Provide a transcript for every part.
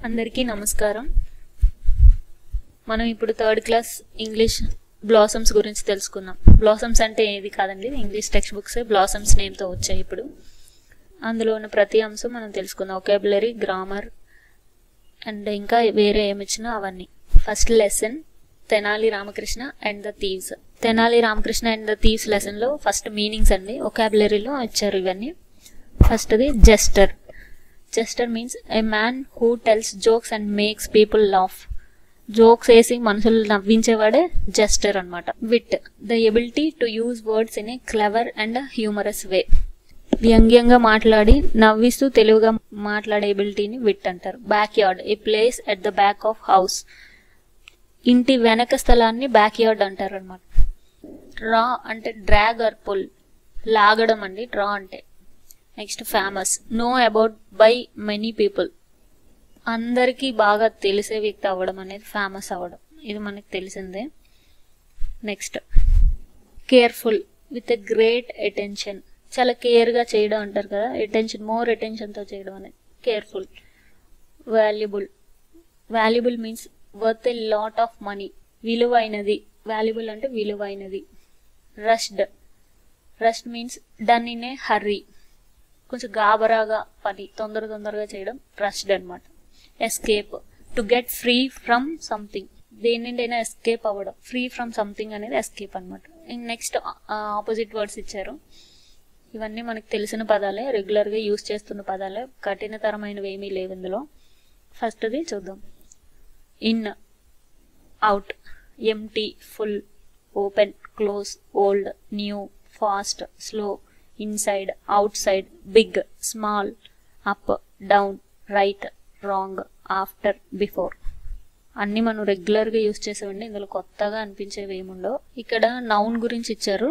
అందరికీ నమస్కారం. మనం ఇప్పుడు థర్డ్ క్లాస్ ఇంగ్లీష్ బ్లాసమ్స్ గురించి తెలుసుకుందాం. బ్లాసమ్స్ అంటే ఏది కాదండి, ఇంగ్లీష్ టెక్స్ట్ బుక్స్ బ్లాసమ్స్ నేమ్తో వచ్చాయి. ఇప్పుడు అందులో ఉన్న ప్రతి అంశం మనం తెలుసుకుందాం. వొకాబులరీ, గ్రామర్ అండ్ ఇంకా వేరే ఏమిచ్చినా అవన్నీ. First lesson Tenali Ramakrishna and the thieves. Tenali Ramakrishna and the thieves లెసన్లో ఫస్ట్ మీనింగ్స్ అండి, వొకాబులరీలో ఇచ్చారు ఇవన్నీ. ఫస్ట్ది jester. Jester means a man who tells jokes and makes people laugh. Jokes వేసి మనుషులు నవ్వించేవాడే జెస్టర్ అనమాట. Wit, the ability to use words in a clever and humorous way. వ్యంగ్యంగా మాట్లాడి నవ్విస్తూ తెలుగుగా మాట్లాడే ఎబిలిటీని విట్ అంటారు. Back yard, a place at the back of house. ఇంటి వెనక స్థలాన్ని బ్యాక్ యార్డ్ అంటారు అనమాట. డ్రా అంటే డ్రాగ్ ఆర్ పుల్, లాగడం అండి డ్రా అంటే. Next famous, know about by many people. అందరికీ బాగా తెలిసే వ్యక్తి అవ్వడం అనేది ఫేమస్ అవ్వడం, ఇది మనకు తెలిసిందే. Next careful, with a great attention. చాలా కేర్గా చేయడం అంటారు కదా, అటెన్షన్, మోర్ అటెన్షన్తో చేయడం అనేది careful. Valuable, valuable means worth a lot of money, విలువైనది. వాల్యుబుల్ అంటే విలువైనది. Rushed, rushed means done in a hurry, కొంచెం గాబరాగా పని తొందరగా చేయడం రష్డ్ అనమాట. Escape, to get free from something, దేని నుండైనా ఎస్కేప్ అవ్వడం. ఫ్రీ ఫ్రమ్ సంథింగ్ అనేది ఎస్కేప్ అనమాట. నెక్స్ట్ ఆపోజిట్ వర్డ్స్ ఇచ్చారు. ఇవన్నీ మనకు తెలిసిన పదాలే, రెగ్యులర్గా యూజ్ చేస్తున్న పదాలే, కఠినతరమైనవి ఏమీ లేవు ఇందులో. ఫస్ట్ది చూద్దాం. In, out, empty, full, open, close, old, new, fast, slow, inside, outside, big, small, up, down, right, wrong, after, before. అన్నీ మనం రెగ్యులర్గా యూజ్ చేసేవండి, ఇందులో కొత్తగా అనిపించేవి ఏముండవు. ఇక్కడ నౌన్ గురించి ఇచ్చారు.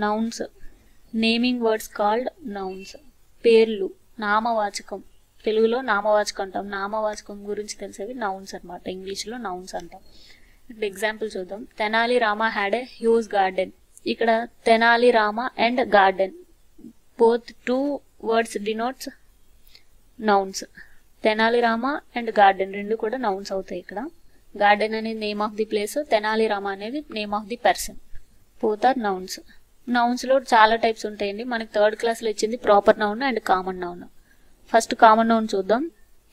Nouns, naming words called nouns. పేర్లు, నామవాచకం, తెలుగులో నామవాచకం అంటాం. నామవాచకం గురించి తెలిసేవి నౌన్స్ అనమాట, ఇంగ్లీష్లో నౌన్స్ అంటాం. ఇక్కడ ఎగ్జాంపుల్ చూద్దాం. Tenali Rama had a huge garden. ఇక్కడ Tenali Rama and garden, both two words denotes nouns. Tenali Rama and garden రెండు కూడా నౌన్స్ అవుతాయి. ఇక్కడ గార్డెన్ అనేది name of the place, Tenali Rama అనేది name of the person. Both are nouns. నౌన్స్లో చాలా టైప్స్ ఉంటాయండి, మనకి థర్డ్ క్లాస్లో ఇచ్చింది proper noun and common noun. First common noun చూద్దాం.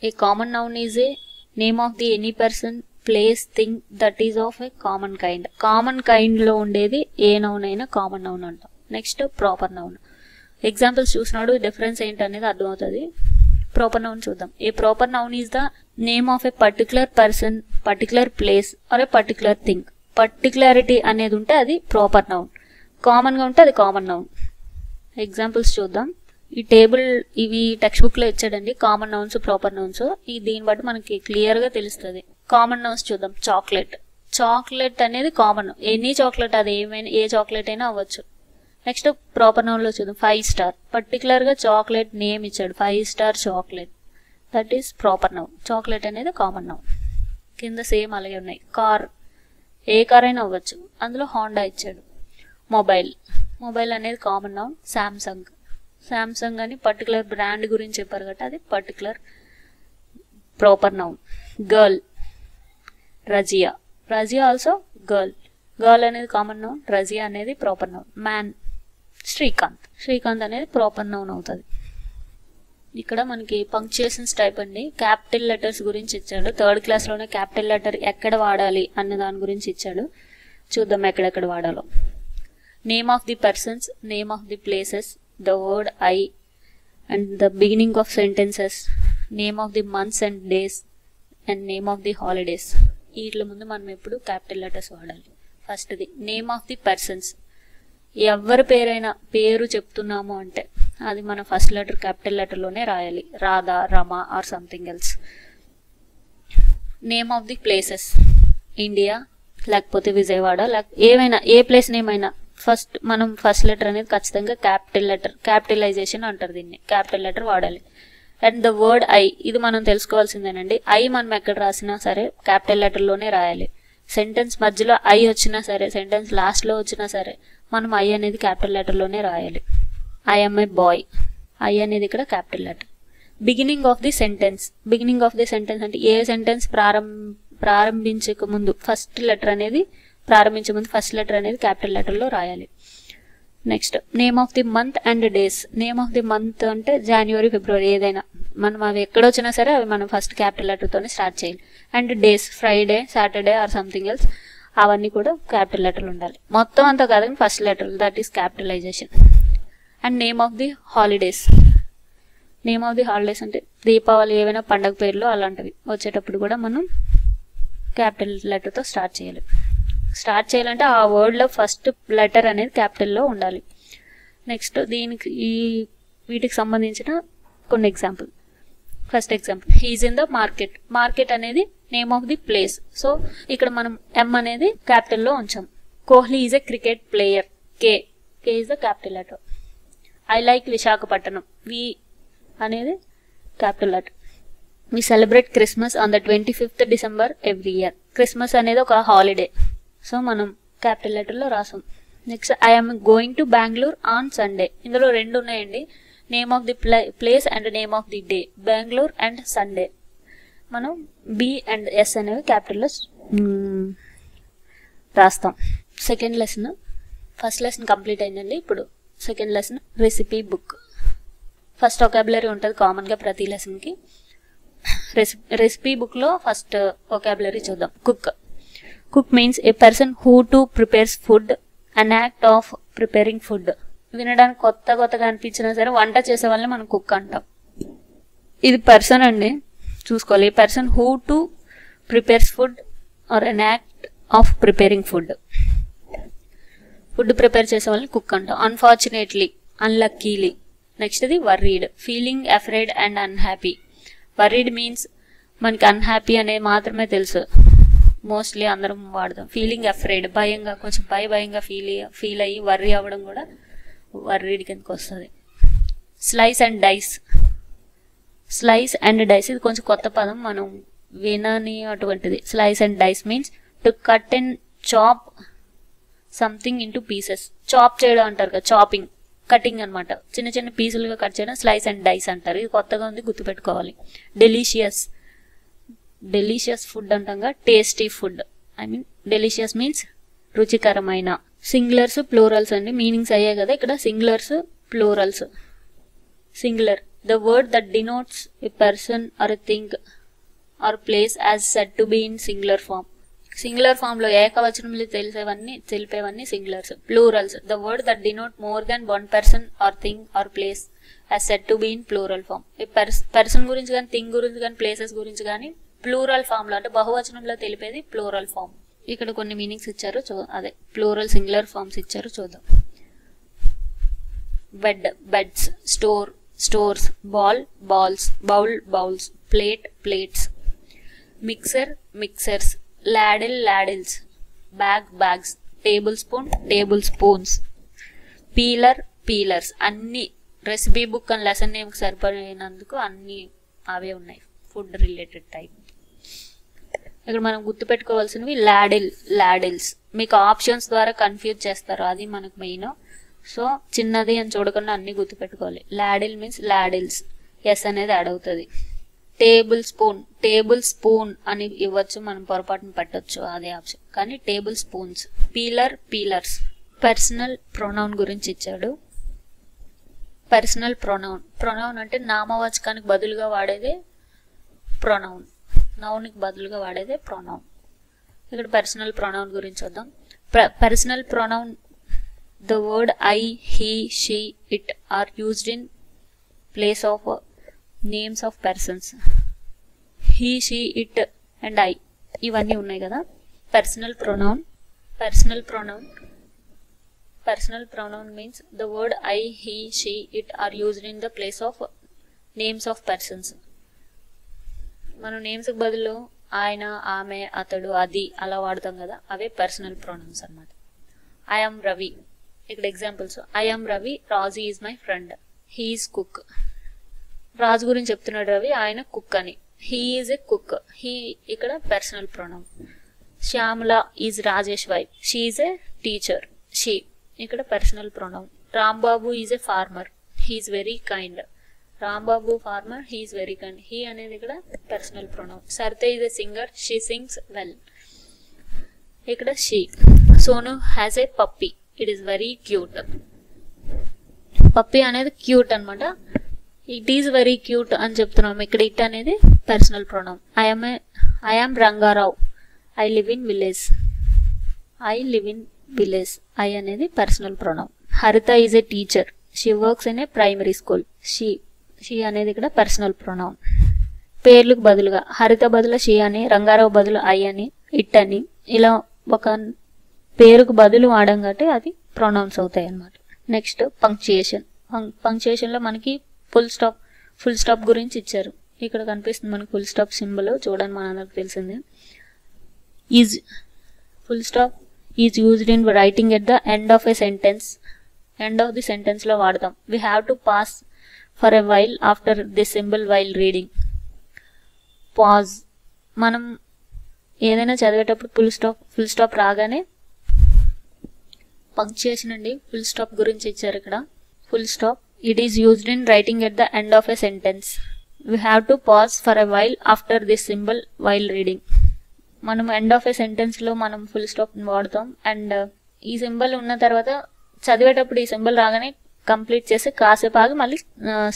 A common noun is a name of the any person, place, thing that is of a common kind. Common కైండ్లో ఉండేది ఏ నౌన్ అయినా కామన్ నౌన్ అంటాం. Next proper noun. ఎగ్జాంపుల్స్ చూసినాడు difference ఏంటనేది అర్థమవుతుంది. ప్రాపర్ నౌన్ చూద్దాం. A proper noun is the name of a particular person, particular place or a particular thing. Particularity అనేది ఉంటే అది ప్రాపర్ నౌన్, కామన్గా ఉంటే అది కామన్ నౌన్. ఎగ్జాంపుల్స్ చూద్దాం. ఈ టేబుల్ ఇవి టెక్స్ట్ బుక్లో ఇచ్చాడండి, కామన్ నౌన్స్, ప్రాపర్ నౌన్స్. దీన్ని బట్టి మనకి క్లియర్గా తెలుస్తుంది. కామన్ నౌన్స్ చూద్దాం. చాక్లెట్, చాక్లెట్ అనేది కామన్, ఎనీ చాక్లెట్, అది ఏమైనా ఏ చాక్లెట్ అయినా అవ్వచ్చు. నెక్స్ట్ ప్రాపర్ నౌన్లో చూద్దాం. 5 స్టార్, పర్టికులర్గా చాక్లెట్ నేమ్ ఇచ్చాడు, 5 star chocolate, that is proper noun. Chocolate అనేది కామన్ నౌన్. కింద సేమ్ అలాగే ఉన్నాయి. కార్, ఏ కార్ అయినా అవ్వచ్చు, అందులో హోండా ఇచ్చాడు. మొబైల్, మొబైల్ అనేది కామన్ నౌన్. శాంసంగ్, శాంసంగ్ అని పర్టికులర్ బ్రాండ్ గురించి చెప్పారు కాబట్టి అది particular proper noun. Girl, Razia, Razia also girl, girl అనేది కామన్ నౌన్, రజియా అనేది proper noun. Man, Srikanth, Srikanth అనేది ప్రాపర్ నౌన్ అవుతుంది. ఇక్కడ మనకి పంక్చుయేషన్స్ టైప్ అండి, క్యాపిటల్ లెటర్స్ గురించి ఇచ్చాడు. థర్డ్ క్లాస్లోనే క్యాపిటల్ లెటర్ ఎక్కడ వాడాలి అన్న దాని గురించి ఇచ్చాడు. చూద్దాం ఎక్కడెక్కడ వాడాలో. Name of the persons, name of the places, the word I and the beginning of sentences, name of the months and days and name of the holidays. వీటి ముందు మనం ఎప్పుడు క్యాపిటల్ లెటర్స్ వాడాలి. ఫస్ట్ది నేమ్ ఆఫ్ ది పర్సన్స్. ఎవరి పేరైనా పేరు చెప్తున్నాము అంటే అది మన ఫస్ట్ లెటర్ క్యాపిటల్ లెటర్లోనే రాయాలి, Radha, Rama are something else. Name of the places, India లేకపోతే విజయవాడ, ఏమైనా ఏ ప్లేస్ నేమ్ అయినా ఫస్ట్ మనం ఫస్ట్ లెటర్ అనేది ఖచ్చితంగా క్యాపిటల్ లెటర్, క్యాపిటలైజేషన్ అంటారు దీన్ని, క్యాపిటల్ లెటర్ వాడాలి. అండ్ ద వర్డ్ ఐ, ఇది మనం తెలుసుకోవాల్సిందేనండి. ఐ మనం ఎక్కడ రాసినా సరే క్యాపిటల్ లెటర్లోనే రాయాలి. సెంటెన్స్ మధ్యలో ఐ వచ్చినా సరే, సెంటెన్స్ లాస్ట్లో వచ్చినా సరే మనం ఐ అనేది క్యాపిటల్ లెటర్లోనే రాయాలి. I am a boy, I అనేది ఇక్కడ capital letter. Beginning of the sentence. Beginning of the sentence అంటే ఏ సెంటెన్స్ ప్రారంభించక ముందు ఫస్ట్ లెటర్ అనేది ప్రారంభించే ముందు ఫస్ట్ లెటర్ అనేది క్యాపిటల్ లెటర్లో రాయాలి. Next name of the month and days. Name of the month అంటే జనవరి, ఫిబ్రవరి ఏదైనా మనం అవి ఎక్కడొచ్చినా సరే అవి మనం ఫస్ట్ క్యాపిటల్ లెటర్తోనే స్టార్ట్ చేయాలి. And days Friday, Saturday or something else అవన్నీ కూడా క్యాపిటల్ లెటర్లు ఉండాలి. మొత్తం అంతా కాదని first letter, that is capitalization. And name of the holidays. Name of the holidays అంటే దీపావళి ఏవైనా పండగ పేర్లు అలాంటివి వచ్చేటప్పుడు కూడా మనం క్యాపిటల్ లెటర్తో స్టార్ట్ చేయాలి. స్టార్ట్ చేయాలంటే ఆ వర్డ్లో ఫస్ట్ లెటర్ అనేది క్యాపిటల్లో ఉండాలి. నెక్స్ట్ వీటికి సంబంధించిన కొన్ని example. First example, he is in the market. Market అనేది name of the place. So ఇక్కడ మనం ఎం అనేది క్యాపిటల్లో ఉంచాం. Kohli is a cricket player. K is the capital letter. I like Visakhapatnam. V అనేది capital letter. We celebrate Christmas on the 25th December every year. Christmas అనేది ఒక holiday, so మనం capital లెటర్లో రాసాం. Next I'm going to Bengaluru on Sunday. ఇందులో రెండు ఉన్నాయండి, name of the place and name of the day. Bengaluru and Sunday మనం B and yes అనేవి క్యాపిటల్లో రాస్తాం. Second lesson, first lesson complete అయిందండి. ఇప్పుడు second lesson recipe book. First vocabulary ఉంటుంది కామన్గా ప్రతి లెసన్కి. రెసిపీ బుక్లో ఫస్ట్ వొకాబులరీ చూద్దాం. Cook means A person who to prepares food, an act of preparing food. వినడానికి కొత్తగా అనిపించినా సరే వంట చేసే వాళ్ళని మనం కుక్ అంటాం. ఇది పర్సన్ అండి, చూసుకోవాలి. A person who to prepares food or an act of preparing food. Food prepare చేసే వాళ్ళని కుక్ అంటాం. Unfortunately, unluckily. నెక్స్ట్ ఇది worried, feeling afraid and unhappy. Worried means మనకి అన్హ్యాపీ అనేది మాత్రమే తెలుసు, మోస్ట్లీ అందరం వాడదాం. ఫీలింగ్ అఫ్రైడ్, భయంగా, కొంచెం భయంగా ఫీల్ అయ్యి వర్రీ అవ్వడం కూడా వర్రీడ్ కిందకి వస్తుంది. Slice and dice. Slice and dice ఇది కొంచెం కొత్త పదం, మనం వినని అటువంటిది. Slice and dice means to cut and chop something into pieces. Chop చేయడం అంటారు కదా, చాపింగ్, కటింగ్ అనమాట. చిన్న చిన్న పీసులుగా కట్ చేయడం స్లైస్ అండ్ డైస్ అంటారు. ఇది కొత్తగా ఉంది, గుర్తుపెట్టుకోవాలి. డెలీషియస్ ఫుడ్ అంటాంగా, tasty food. I mean delicious means రుచికరమైన. సింగులర్స్ ప్లూరల్స్ అండి, మీనింగ్స్ అయ్యాయి కదా ఇక్కడ. Singulars plurals. Singular, the word that denotes a person or a thing or place as said to be in singular form. Singular form లో ఏకవచనంలో తెలిపేవన్నీ singulars. Plurals, the word that denote more than one person or thing or place as said to be in plural form. Person గురించి కానీ, thing గురించి కానీ, places గురించి కానీ plural form లో అంటే బహువచనంలో తెలిపేది ప్లూరల్ ఫామ్. ఇక్కడ కొన్ని మీనింగ్స్ ఇచ్చారు, అదే ప్లూరల్ సింగులర్ ఫామ్స్ ఇచ్చారు, చూద్దాం. Bed, beds. Store, stores. Ball, balls. Bowl, bowls. Plate, plates. Mixer, mixers. Ladle, ladles. Bag, bags. Tablespoon, tablespoons. Peeler, peelers. అన్ని రెసిపీ బుక్ అండ్ లెసన్ నేమ్కి సరిపడినందుకు అన్ని అవే ఉన్నాయి, ఫుడ్ రిలేటెడ్ టైప్. ఇక్కడ మనం గుర్తుపెట్టుకోవాల్సినవి లాడిల్, లాడిల్స్. మీకు ఆప్షన్స్ ద్వారా కన్ఫ్యూజ్ చేస్తారు, అది మనకు మెయిన్. సో చిన్నది అని చూడకుండా అన్ని గుర్తుపెట్టుకోవాలి. లాడిల్ మీన్స్ లాడిల్స్, ఎస్ అనేది యాడ్ అవుతుంది. టేబుల్ స్పూన్, టేబుల్ స్పూన్ అని ఇవ్వచ్చు, మనం పొరపాటును పెట్టచ్చు, అదే ఆప్షన్, కానీ table spoons. Peeler, peelers. Personal pronoun గురించి ఇచ్చాడు. Personal pronoun. ప్రొనౌన్ అంటే నామవాచకానికి బదులుగా వాడేదే ప్రొనౌన్, నౌన్కి బదులుగా వాడేదే ప్రొనౌన్. ఇక్కడ పర్సనల్ ప్రొనౌన్ గురించి చూద్దాం. Personal pronoun, the word I, he, she, it or used in place of names of persons. He, she, it and I ఇవన్నీ ఉన్నాయి కదా. Personal pronoun. Personal pronoun, personal pronoun means the word I, he, she, it or used in the place of names of persons. మనం నేమ్స్కి బదులు ఆయన, ఆమె, అతడు, అది అలా వాడతాం కదా, అవే పర్సనల్ ప్రొనౌన్స్ అనమాట. I am Ravi. ఇక్కడ examples. I am Ravi, Raju is my friend. He is cook. Raju గురించి చెప్తున్నాడు రవి, ఆయన కుక్ అని. He is a cook. He ఇక్కడ personal pronoun. Shyamala is Rajesh wife. She is a teacher. She ఇక్కడ personal pronoun. Rambabu is a farmer. He is very kind. Rambabu farmer, he is very kind. He అనేది ఇక్కడ personal pronoun. Saritha is a singer, she sings well. ఇక్కడ she. Sonu has a puppy, it is very cute. Puppy అనేది cute అనమాట. It is very cute అని చెప్తున్నాం. ఇక్కడ it అనేది personal pronoun. I am Rangarao, I live in village. I live in village. I అనేది personal pronoun. Haritha is a teacher, she works in a primary school. She అనేది ఇక్కడ personal pronoun. పేర్లకు బదులుగా హరిత బదులు షీ అని, రంగారావు బదులు ఐ అని, ఇట్ అని, ఇలా ఒక పేరుకు బదులు వాడడం కాబట్టి అది ప్రొనౌన్స్ అవుతాయి అన్నమాట. Next punctuation. పంక్చుయేషన్లో మనకి ఫుల్ స్టాప్ గురించి ఇచ్చారు. ఇక్కడ కనిపిస్తుంది మనకి ఫుల్ స్టాప్ సింబల్, చూడండి మనందరికి తెలిసిందే. Is full stop is used in writing at the end of a sentence. End of the సెంటెన్స్లో వాడతాం. We have to pause for a while after this symbol while reading. Pause. మనం ఏదైనా చదివేటప్పుడు full stop రాగానే punctuation అండి. Full stop గురించి ఇచ్చారు ఇక్కడ. Full stop it is used in writing at the end of a sentence. We have to pause for a while after this symbol while reading. మనం end of ఎ సెంటెన్స్లో మనం full stop వాడతాం. And ఈ symbol ఉన్న తర్వాత చదివేటప్పుడు ఈ symbol రాగానే complete చేసి కాసేపు ఆగి మళ్ళీ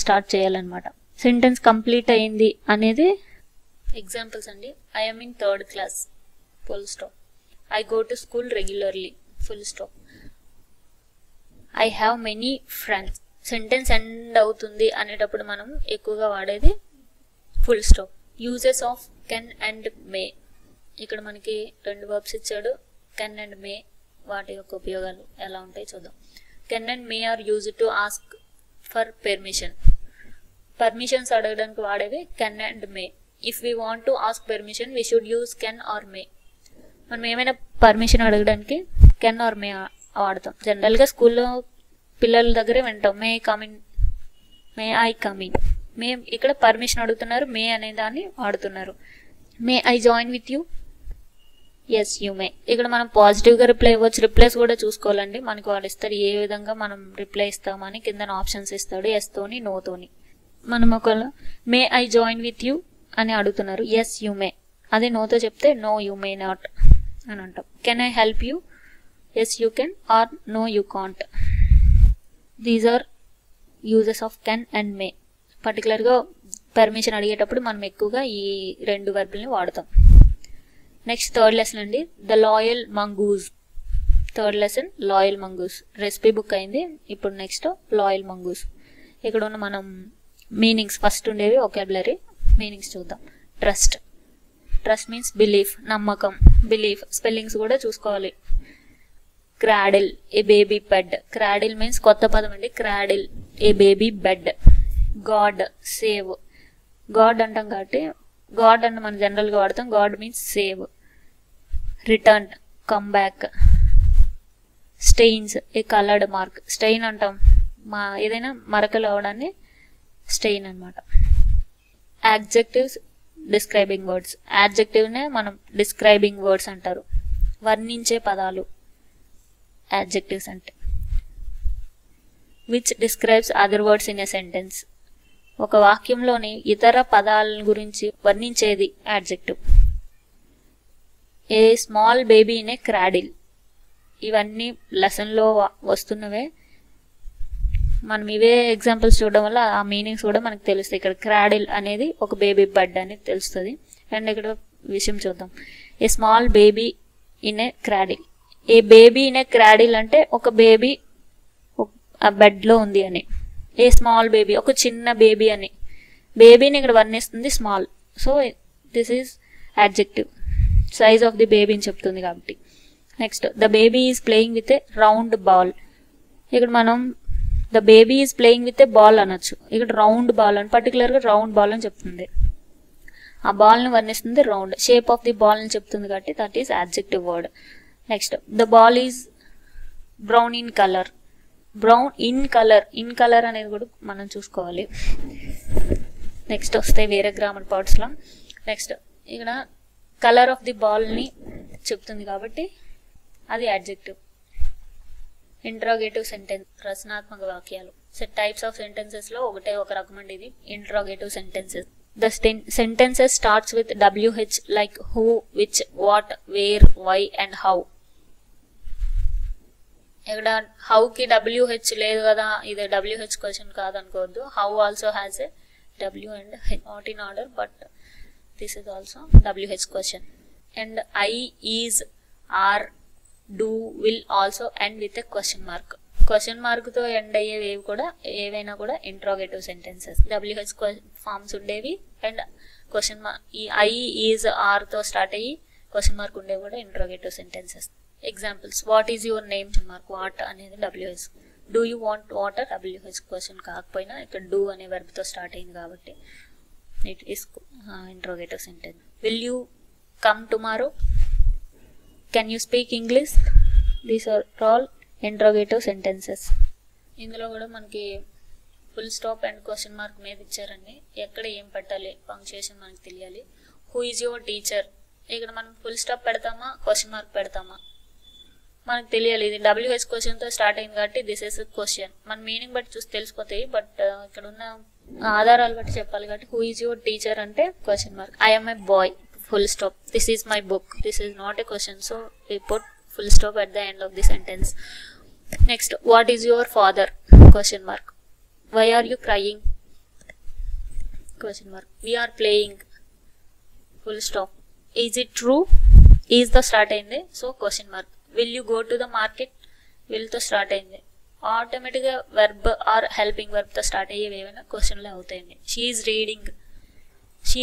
స్టార్ట్ చేయాలన్నమాట. సెంటెన్స్ కంప్లీట్ అయింది అనేది ఎగ్జాంపుల్స్ అండి. I am in 3rd class, full stop. I go to school regularly, full stop. I have many friends. Sentence end అవుతుంది అనేటప్పుడు మనం ఎక్కువగా వాడేది full stop. Uses of can and may. ఇక్కడ మనకి 2 వర్బ్స్ ఇచ్చాడు, కెన్ అండ్ మే. వాటి యొక్క ఉపయోగాలు ఎలా ఉంటాయి చూద్దాం. Can and may are used to ask for permission. Permissions అడగడానికి వాడేవి can and may. If we want to ask permission we should use can or may. మనం ఏమైనా పర్మిషన్ అడగడానికి కెన్ ఆర్ మే వాడతాం. జనరల్గా స్కూల్లో పిల్లల దగ్గరే వింటాం, may come in, may I come in. May ఇక్కడ పర్మిషన్ అడుగుతున్నారు, మే అనే దాన్ని వాడుతున్నారు. May I join with you, yes you may. ఇక్కడ మనం పాజిటివ్గా రిప్లై ఇవ్వచ్చు. రిప్లైస్ కూడా చూసుకోవాలండి. మనకి వాడు ఇస్తాడు ఏ విధంగా మనం రిప్లై ఇస్తామని, కింద ఆప్షన్స్ ఇస్తాడు, ఎస్ తోని నో తోని. మనం ఒకవేళ మే ఐ జాయిన్ విత్ యూ అని అడుగుతున్నారు, ఎస్ యూ మే. అదే నోతో చెప్తే నో యూ మే నాట్ అని అంటాం. Can I help you, yes you can or no you can't. These are uses of can and may. పర్టికులర్గా పర్మిషన్ అడిగేటప్పుడు మనం ఎక్కువగా ఈ 2 వర్బుల్ని వాడతాం. నెక్స్ట్ 3rd లెసన్ అండి, the loyal mongoose. 3rd lesson loyal mongoose. Recipe book అయింది. ఇప్పుడు నెక్స్ట్ లాయల్ మంగూస్. ఇక్కడ ఉన్న మనం మీనింగ్స్ ఫస్ట్ ఉండేవి ఒకాబులరీ మీనింగ్స్ చూద్దాం. ట్రస్ట్. ట్రస్ట్ మీన్స్ బిలీఫ్, నమ్మకం. బిలీఫ్ స్పెల్లింగ్స్ కూడా చూసుకోవాలి. Cradle, a baby bed. Cradle means కొత్త పదం అండి. Cradle, a baby bed. Guard, save. Guard అంటాం కాబట్టి గాడ్ అంటే మనం జనరల్గా వాడతాం. Guard means save. Return, come back. Stains, a coloured mark. Stain అంటాం ఏదైనా మరకలు అవడాన్ని స్టెయిన్ అనమాట. Adjectives, describing words. యాడ్జెక్టివ్నే మనం డిస్క్రైబింగ్ వర్డ్స్ అంటారు, వర్ణించే పదాలు యాడ్జెక్టివ్స్ అంటే. Which describes other words in a sentence. ఒక వాక్యంలోని ఇతర పదాల గురించి వర్ణించేది adjective. A small baby in a cradle. ఇవన్నీ లెసన్లో వస్తున్నవే. మనం ఇవే ఎగ్జాంపుల్స్ చూడడం వల్ల ఆ మీనింగ్స్ కూడా మనకు తెలుస్తాయి. ఇక్కడ క్రాడిల్ అనేది ఒక బేబీ బెడ్ అనేది తెలుస్తుంది. అండ్ ఇక్కడ విషయం చూద్దాం. ఏ small baby in a cradle. A baby in a cradle అంటే ఒక బేబీ ఆ బెడ్లో ఉంది అని. ఏ స్మాల్ బేబీ, ఒక చిన్న బేబీ అని. బేబీని ఇక్కడ వర్ణిస్తుంది small. So this is adjective. Size of the బేబీని చెప్తుంది కాబట్టి. Next, the baby is playing with a round ball. ఇక్కడ మనం the baby is playing with a ball అనొచ్చు. ఇక్కడ రౌండ్ బాల్ అని, పర్టికులర్గా రౌండ్ బాల్ అని చెప్తుంది. ఆ బాల్ని వర్ణిస్తుంది round. Shape of the ball అని చెప్తుంది కాబట్టి that is adjective word. Next, the ball is brown in colour. Brown in colour, in colour అనేది కూడా మనం చూసుకోవాలి. నెక్స్ట్ వస్తాయి వేరే గ్రామర్ పార్ట్స్లో. నెక్స్ట్ ఇక్కడ కలర్ ఆఫ్ ది బాల్ని చెప్తుంది కాబట్టి అది యాడ్జెక్టివ్. ఇంట్రాగేటివ్ సెంటెన్స్ ప్రశ్నాత్మక వాక్యాలు. టైప్స్ ఆఫ్ సెంటెన్సెస్ లో ఒక రకం అండి ఇది interrogative sentences. The sentences starts with WH like who, which, what, where, why and how. ఇక్కడ హౌ కి WH లేదు కదా, ఇది WH క్వశ్చన్ కాదనుకోవద్దు. How also has a W and H, not in order but this is also WH question. And I, is, are, do, will also end with a question mark. Question mark తో end అయ్యేవి ఏవైనా కూడా interrogative sentences. WH forms ఉండేవి and question mark ఈ I, is, are తో start అయ్యి question mark ఉండేవి కూడా interrogative sentences. Examples, what is your name mark, what అనేది WH. Do you want water WH question కాకపోయినా ఇక్కడ డూ అనే వెర్బ్ తో స్టార్ట్ అయింది కాబట్టి it is interrogative sentence. Will you come tomorrow, can you speak English, these are all interrogative sentences. ఇందులో కూడా మనకి full stop and question mark మీద ఇచ్చారండి. ఎక్కడ ఏం పెట్టాలి, పంక్చుయేషన్ మనకి తెలియాలి. హూ ఈజ్ యువర్ టీచర్, ఇక్కడ మనం ఫుల్ స్టాప్ పెడతామా క్వశ్చన్ మార్క్ పెడతామా మనకు తెలియాలి. ఇది WH క్వశ్చన్ తో స్టార్ట్ అయింది కాబట్టి దిస్ ఇస్ క్వశ్చన్. మన మీనింగ్ బట్టి చూసి తెలిసిపోతాయి, బట్ ఇక్కడ ఉన్న ఆధారాలు బట్టి చెప్పాలి కాబట్టి హూ ఈజ్ యువర్ టీచర్ అంటే question mark. I am a boy, full stop. This is my book, this is not a question, so we put full stop at the end of the sentence. Next, what is your father, question mark. Why are you crying, question mark. We are playing, full stop. Is it true, is the start అయింది, so question mark. Will you go to the market, will తో start అయింది. Automatic గా verb are helping verb తో start అయ్యేవి ఏమైనా క్వశ్చన్లే అవుతాయండి. She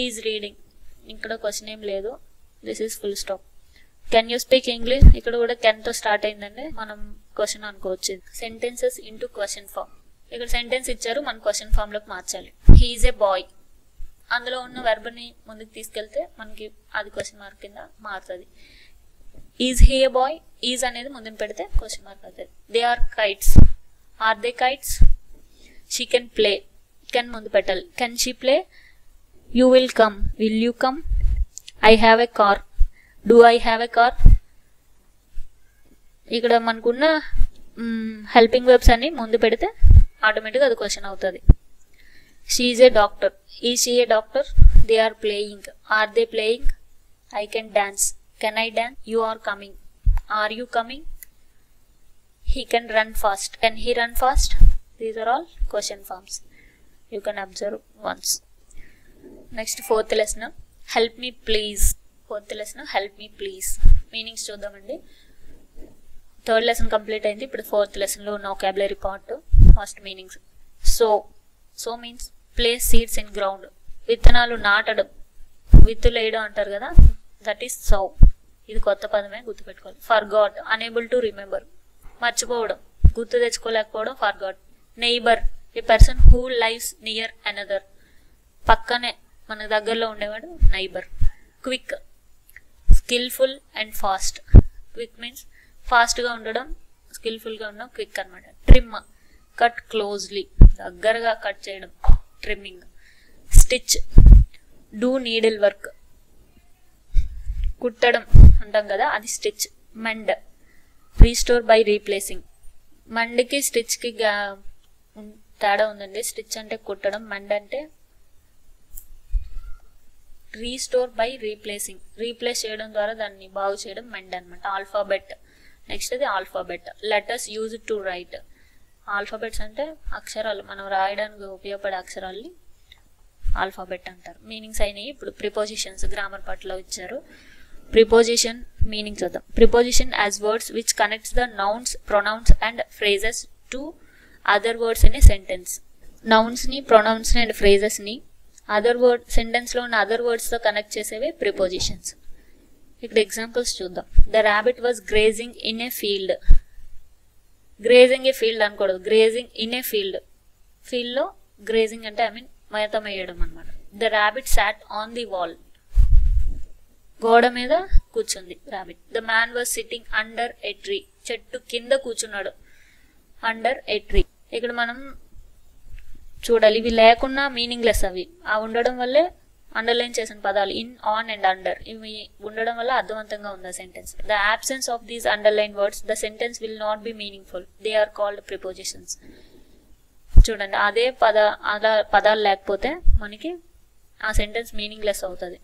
is reading ఇక్కడ question ఏం లేదు, this is full stop. Can you speak English, ఇక్కడ కూడా కెన్ తో స్టార్ట్ అయిందండి, మనం క్వశ్చన్ అనుకోవచ్చు. సెంటెన్సెస్ ఇంటూ క్వశ్చన్ ఫామ్, ఇక్కడ సెంటెన్స్ ఇచ్చారు, మనం క్వశ్చన్ ఫామ్ లోకి మార్చాలి. హీ ఈజ్ ఏ బాయ్, అందులో ఉన్న వెర్బ్ ని ముందుకు తీసుకెళ్తే మనకి అది క్వశ్చన్ మార్క్ కింద మారుతుంది. Is he a boy, is అనేది ముందుకు పెడితే క్వశ్చన్ మార్క్ అవుతుంది. They are kites, are they kites. She can play, can ముందు పెట్టాలి. Can she play. You will come, will you come. I have a car, do I have a car. ఇక్కడ మనకున్న helping verbs అన్ని ముందు పెడితే ఆటోమేటిక్గా అది క్వశ్చన్ అవుతుంది. She is a doctor, is she a doctor. They are playing, are they playing. I can dance, can I dance. You are coming, are you coming. He can run fast, can he run fast. These are all question forms. You can observe once. Next fourth lesson, help me please. Fourth lesson help me please meanings చూద్దామండి. Third lesson complete అయింది, ఇప్పుడు fourth lesson లో ఉన్న vocabulary part. First meanings. So means place seeds in ground, విత్తనాలు నాటడం, విత్తులేయడం అంటారు కదా, that is so. ఇది కొత్త పదమే, గుర్తుపెట్టుకోవాలి. ఫర్గాట్, అనేబుల్ టు రిమెంబర్, మర్చిపోవడం, గుర్తు తెచ్చుకోలేకపోవడం, forgot. Neighbour, a person who lives near another, పక్కనే మన దగ్గరలో ఉండేవాడు neighbour. Quick, skilful and fast. Quick means ఫాస్ట్గా ఉండడం, స్కిల్ఫుల్గా ఉండడం క్విక్ అనమాట. ట్రిమ్, కట్ క్లోజ్లీ, దగ్గరగా కట్ చేయడం, trimming. Stitch, do needle work, కుట్టడం అంటాం కదా, అది stitch. Mend, restore by replacing. మండ్కి స్టిచ్కి తేడా ఉందండి. స్టిచ్ అంటే కుట్టడం, మెండ్ అంటే రీస్టోర్ బై రీప్లేసింగ్, రీప్లేస్ చేయడం ద్వారా దాన్ని బాగు చేయడం మెండ్ అనమాట. ఆల్ఫాబెట్, నెక్స్ట్ అది alphabet. Letters use to right. Alphabets అంటే అక్షరాలు, మనం రాయడానికి ఉపయోగపడే అక్షరాల్ని ఆల్ఫాబెట్ అంటారు. మీనింగ్స్ అయినాయి. ఇప్పుడు ప్రిపోజిషన్స్ గ్రామర్ పార్ట్లో ఇచ్చారు. ప్రిపోజిషన్ మీనింగ్ చూద్దాం. Preposition as words which connects the nouns, pronouns and phrases to other words in a sentence. నౌన్స్ని, ప్రొనౌన్స్ని అండ్ ఫ్రేజెస్ని అదర్ వర్డ్ సెంటెన్స్లో ఉన్న అదర్ వర్డ్స్తో కనెక్ట్ చేసేవే ప్రిపోజిషన్స్. ఇక్కడ ఎగ్జాంపుల్స్ చూద్దాం. The rabbit was grazing in a field. Grazing a field అనకూడదు, గ్రేజింగ్ ఇన్ ఏ ఫీల్డ్. ఫీల్డ్లో గ్రేజింగ్ అంటే ఐ మీన్ మేతం వేయడం అనమాట. The rabbit sat on the wall, గోడ మీద కూర్చుంది rabbit. The man was sitting under A tree, చెట్టు కింద కూర్చున్నాడు, అండర్ ఏ ట్రీ. ఇక్కడ మనం చూడాలి, ఇవి లేకున్నా మీనింగ్లెస్, అవి ఉండడం వల్లే అండర్లైన్ చేసిన పదాలు ఇన్, ఆన్ అండ్ అండర్ ఇవి ఉండడం వల్ల అర్థవంతంగా ఉంది ఆ sentence. The absence of these underline words the sentence will not be meaningful. They are called prepositions. చూడండి, అదే పదాలు లేకపోతే మనకి ఆ సెంటెన్స్ మీనింగ్లెస్ అవుతుంది.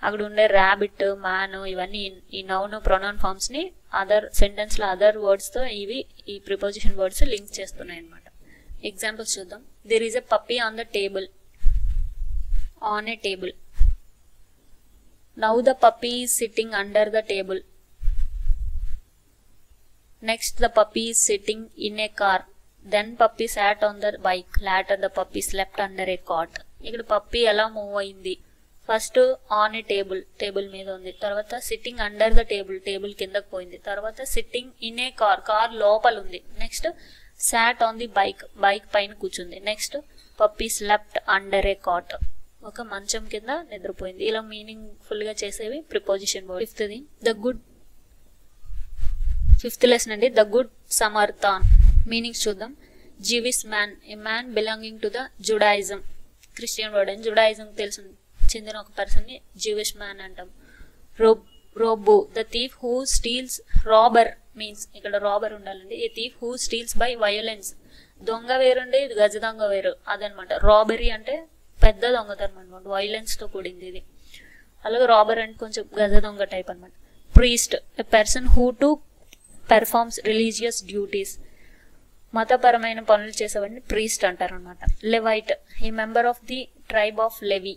అక్కడ ఉండే ర్యాబిట్, మ్యాన్ ఇవన్నీ ఈ నౌన్ ప్రొనౌన్ ఫార్మ్స్ ని అదర్ సెంటెన్స్ లో అదర్ వర్డ్స్ తో ఇవి ఈ ప్రిపోజిషన్ వర్డ్స్ లింక్ చేస్తున్నాయి అన్నమాట. ఎగ్జాంపుల్స్ చూద్దాం. There is a puppy on the table. On a table. Now the puppy is sitting under the table. Next the puppy is sitting in a car. Then puppy sat on the bike. Later the puppy slept under a cot. ఇక్కడ puppy ఎలా move అయింది? First on a table, table మీద ఉంది. తర్వాత sitting under the table, table కిందకు పోయింది. తర్వాత sitting in a car, car లోపల ఉంది. Next sat on the bike, bike పైన కూర్చుంది. Next puppy slept under a cot, ఒక మంచం కింద నిద్రపోయింది. ఇలా మీనింగ్ ఫుల్ గా చేసేవి ప్రిపోజిషన్ వర్డ్. ఫిఫ్త్ లెసన్ అండి, ద గుడ్ సమర్థాన్. మీనింగ్స్ చూద్దాం. Jewish man, a man belonging to the Judaism. Christian word అని జుడాయిజం తెలుసు చెందిన ఒక పర్సన్ ని జీవిష్ మ్యాన్ అంటాం. Robber, the thief who steals. Robber means ఇక్కడ రాబర్ ఉండాలండి. A thief who steals by violence. దొంగ వేరుండి గజ దొంగ వేరు అదనమాట. రాబరీ అంటే పెద్ద దొంగతనం అనమాట, వైలెన్స్ తో కూడింది ఇది. అలాగే రాబర్ అంటే కొంచెం గజ దొంగ టైప్ అనమాట. Priest, a person who to performs religious duties. మతపరమైన పనులు చేసేవాడిని ప్రీస్ట్ అంటారు అనమాట. లెవైట్, ఈ member of the tribe of Levi.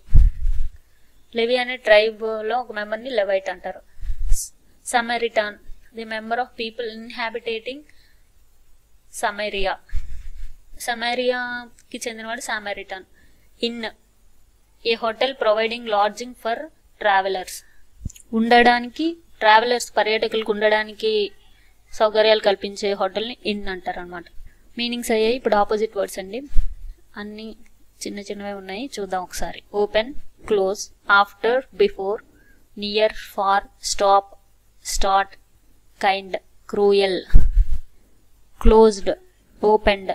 Levi అనే ట్రైబ్ లో ఒక మెంబర్ ని లెవైట్ అంటారు. Samaritan, the member of people inhabitating Samaria. సమరియాకి చెందినవాడు Samaritan. Inn, a hotel providing lodging for travellers. ఉండడానికి ట్రావెలర్స్, పర్యాటకులకు ఉండడానికి సౌకర్యాలు కల్పించే హోటల్ని ఇన్ అంటారు అనమాట. మీనింగ్స్ అయ్యాయి. ఇప్పుడు ఆపోజిట్ వర్డ్స్ అండి, అన్ని చిన్న చిన్నవే ఉన్నాయి, చూద్దాం ఒకసారి. Open, close, after, before, near, far, stop, start, kind, cruel, closed, opened,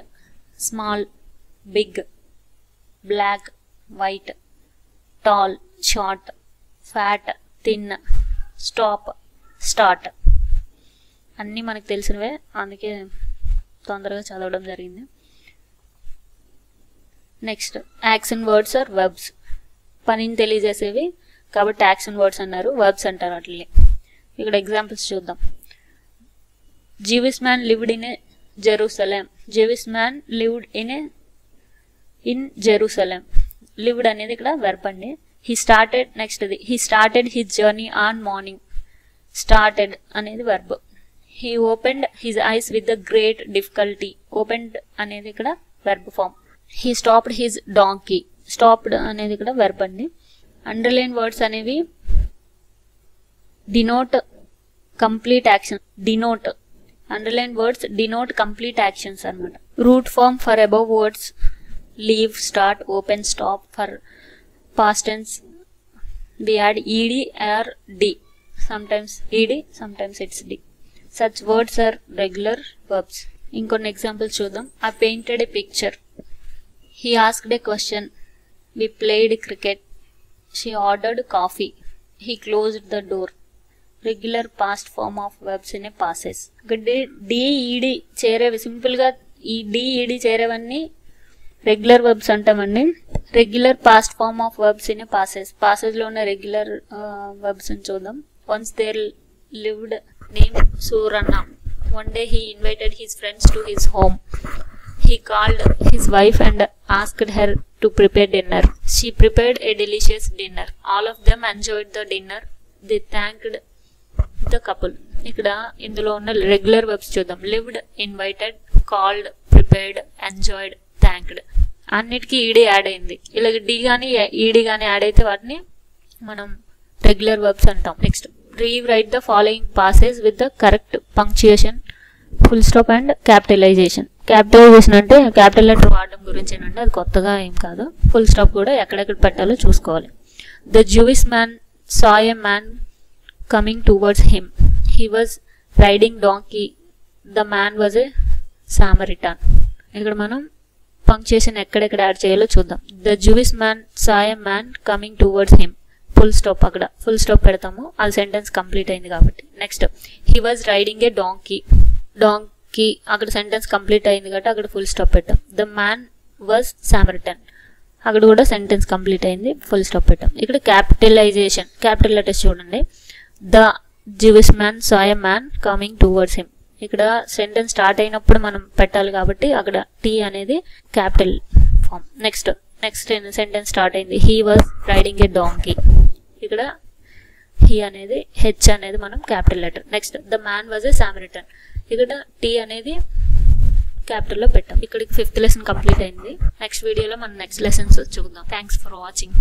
small, big, black, white, tall, short, fat, thin, stop, start. అన్నీ మనకు తెలిసినవే, అందుకే తొందరగా చదవడం జరిగింది. Next action words are verbs. పనిని తెలియజేసేవి కాబట్టి యాక్షన్ వర్డ్స్ అన్నారు, వెర్బ్స్ అంటారు అట్లే. ఇక్కడ ఎగ్జాంపుల్స్ చూద్దాం. Jewish man lived in a Jerusalem. Jewish man lived in Jerusalem. Lived అనేది ఇక్కడ వెర్బ్ అండి. హీ స్టార్టెడ్, నెక్స్ట్ ఇది he started his journey on morning. Started అనేది verb. He opened his eyes with the great difficulty. Opened అనేది ఇక్కడ verb form. He stopped his donkey. Stopped అనేది ఇక్కడ verb అండి. అండర్లైన్ వర్డ్స్ అనేవి denote complete action. Denote, underline words denote complete actions అన్నమాట. Root form for above words leave, start, open, stop. For past tense we add ed or d. Sometimes ed, sometimes it's d. Such words are regular verbs. Inkonne examples చూద్దాం. I painted a picture. He asked a question. We played cricket. She ordered coffee. He closed the door. Regular past form of verbs in a passage. d ed చేరేవి simple గా ఈ d ed చేరేవన్నీ regular verbs అంటామండి. Regular past form of verbs in passages. Passages లో ఉన్న regular verbs చూద్దాం. Once there lived name Suranna. One day he invited his friends to his home. He called his wife and asked her to prepare dinner. She prepared a delicious dinner. All of them enjoyed the dinner. They thanked the couple. ఇక్కడ ఇందులో ఉన్న regular verbs చూద్దాం. Lived, invited, called, prepared, enjoyed, thanked. అన్నిటికీ ED add అయింది. ఇలాగ D కానీ ED కానీ add అయితే వాటిని మనం రెగ్యులర్ వర్బ్స్ అంటాం. Next rewrite the following passage with the correct punctuation, full stop and capitalization. Capitalization అంటే క్యాపిటల్ లెటర్ వాడడం గురించేనండి, అది కొత్తగా ఏం కాదు. ఫుల్ స్టాప్ కూడా ఎక్కడెక్కడ పెట్టాలో చూసుకోవాలి. The Jewish man saw a man coming towards him. He was riding donkey. The man was a Samaritan. ఇక్కడ మనం పంక్చుయేషన్ ఎక్కడెక్కడ యాడ్ చేయాలో చూద్దాం. The Jewish man saw a man coming towards him, full stop, అక్కడ full stop పెడతాము, అది sentence complete అయింది కాబట్టి. Next he was riding a donkey, donkey అక్కడ సెంటెన్స్ కంప్లీట్ అయింది కాబట్టి అక్కడ ఫుల్ స్టాప్ పెట్టాం. ద మ్యాన్ వాజ్ సామరిటన్, అక్కడ కూడా సెంటెన్స్ కంప్లీట్ అయింది, ఫుల్ స్టాప్ పెట్టాం. ఇక్కడ క్యాపిటలైజేషన్, క్యాపిటల్ లెటర్స్ చూడండి. The Jewish man saw a man coming towards him, ఇక్కడ సెంటెన్స్ స్టార్ట్ అయినప్పుడు మనం పెట్టాలి కాబట్టి అక్కడ టీ అనేది capital form. Next sentence start అయింది, he was riding a donkey, ఇక్కడ హీ అనేది హెచ్ అనేది మనం capital letter. Next the man was a Samaritan, ఇక్కడ టీ అనేది క్యాపిటల్లో పెట్టాం. ఇక్కడికి 5th లెసన్ కంప్లీట్ అయింది. నెక్స్ట్ వీడియోలో మనం నెక్స్ట్ లెసన్స్ చూద్దాం. Thanks for watching.